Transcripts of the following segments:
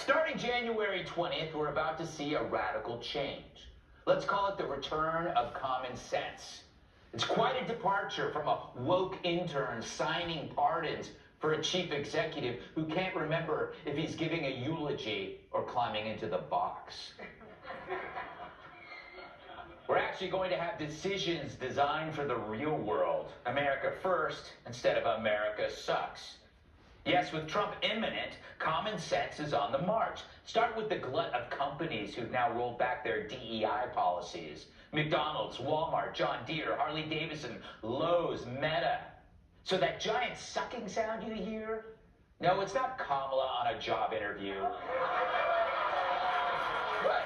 Starting January 20th, we're about to see a radical change. Let's call it the return of common sense. It's quite a departure from a woke intern signing pardons for a chief executive who can't remember if he's giving a eulogy or climbing into the box. We're actually going to have decisions designed for the real world. America first instead of America sucks. Yes, with Trump imminent, common sense is on the march. Start with the glut of companies who've now rolled back their DEI policies. McDonald's, Walmart, John Deere, Harley Davidson, Lowe's, Meta. So that giant sucking sound you hear? No, it's not Kamala on a job interview. What? Wait.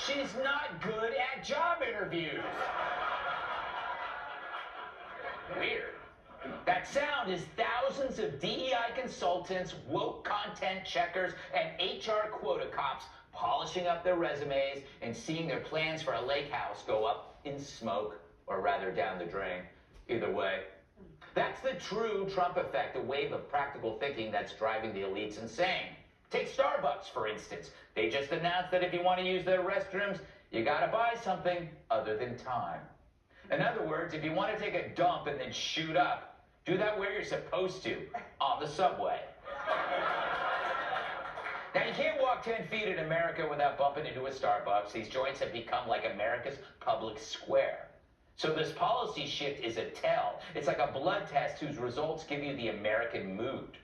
She's not good at job interviews. Weird. That sound is thousands of DEI consultants, woke content checkers, and HR quota cops polishing up their resumes and seeing their plans for a lake house go up in smoke, or rather down the drain. Either way. That's the true Trump effect, a wave of practical thinking that's driving the elites insane. Take Starbucks, for instance. They just announced that if you want to use their restrooms, you gotta buy something other than time. In other words, if you want to take a dump and then shoot up, do that where you're supposed to, on the subway. Now, you can't walk 10 feet in America without bumping into a Starbucks. These joints have become like America's public square. So this policy shift is a tell. It's like a blood test whose results give you the American mood.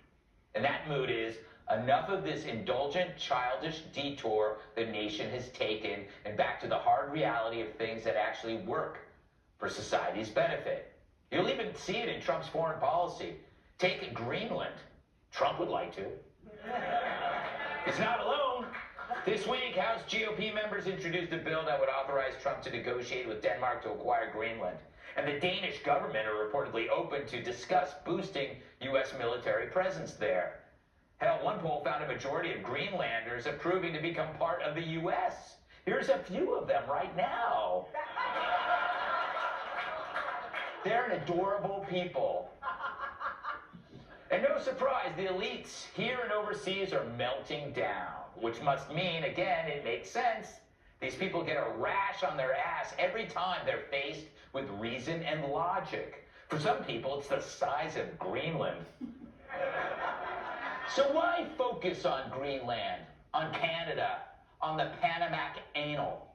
And that mood is, enough of this indulgent, childish detour the nation has taken, and back to the hard reality of things that actually work for society's benefit. You'll even see it in Trump's foreign policy. Take Greenland. Trump would like to. He's not alone. This week, House GOP members introduced a bill that would authorize Trump to negotiate with Denmark to acquire Greenland. And the Danish government are reportedly open to discuss boosting U.S. military presence there. Hell, one poll found a majority of Greenlanders approving to become part of the U.S. Here's a few of them right now. They're an adorable people. And no surprise, the elites here and overseas are melting down, which must mean, again, it makes sense. These people get a rash on their ass every time they're faced with reason and logic. For some people, it's the size of Greenland. So why focus on Greenland, on Canada, on the Panamac anal?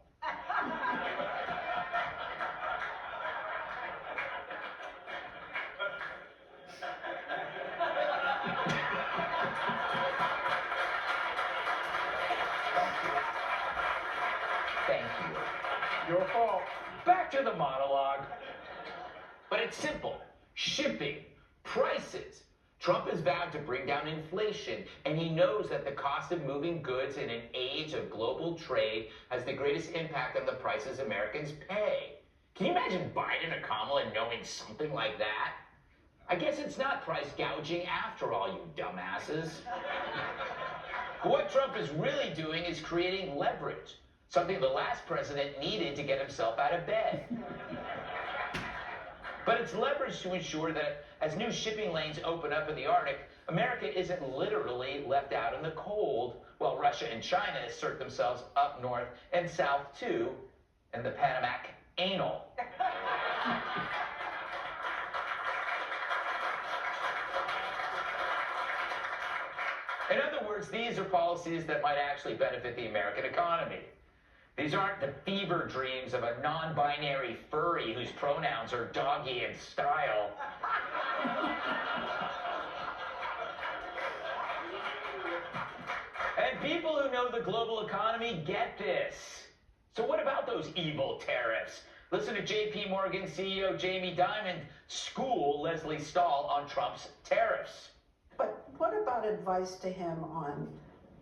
Thank you. Your fault. Back to the monologue. But it's simple. Shipping, prices. Trump has vowed to bring down inflation, and he knows that the cost of moving goods in an age of global trade has the greatest impact on the prices Americans pay. Can you imagine Biden or Kamala knowing something like that? I guess it's not price gouging after all, you dumbasses. But what Trump is really doing is creating leverage, something the last president needed to get himself out of bed. But it's leverage to ensure that as new shipping lanes open up in the Arctic, America isn't literally left out in the cold, while Russia and China assert themselves up north and south too, in the Panamac anal. In other words, these are policies that might actually benefit the American economy. These aren't the fever dreams of a non-binary furry whose pronouns are doggy and style. And people who know the global economy get this. So what about those evil tariffs? Listen to JP Morgan CEO Jamie Dimon school Leslie Stahl on Trump's tariffs. But what about advice to him on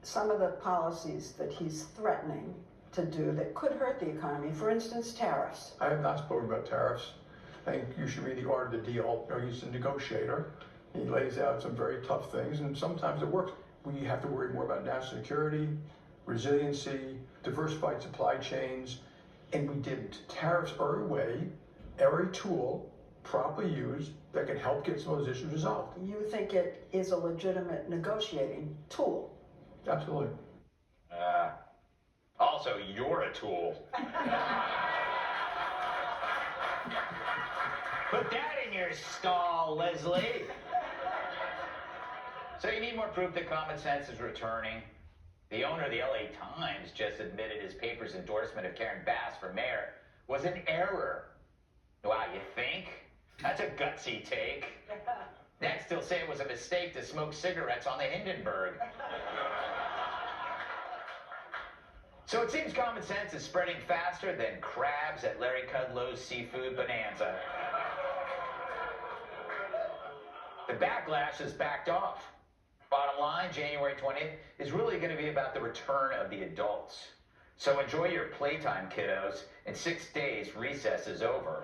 some of the policies that he's threatening to do that could hurt the economy? For instance, tariffs. I have not spoken about tariffs. I think you should read the Art of the Deal. He's a negotiator. He lays out some very tough things, and sometimes it works. We have to worry more about national security, resiliency, diversified supply chains, and we didn't. Tariffs are a way, are a tool properly used, that can help get some of those issues resolved. You think it is a legitimate negotiating tool? Absolutely. Also, you're a tool. Put that in your stall, Leslie. So you need more proof that common sense is returning. The owner of the LA Times just admitted his paper's endorsement of Karen Bass for mayor was an error. Wow, you think? That's a gutsy take. Next, he'll say it was a mistake to smoke cigarettes on the Hindenburg. So it seems common sense is spreading faster than crabs at Larry Kudlow's Seafood Bonanza. The backlash has backed off. Bottom line, January 20th is really going to be about the return of the adults. So enjoy your playtime, kiddos. In 6 days, recess is over.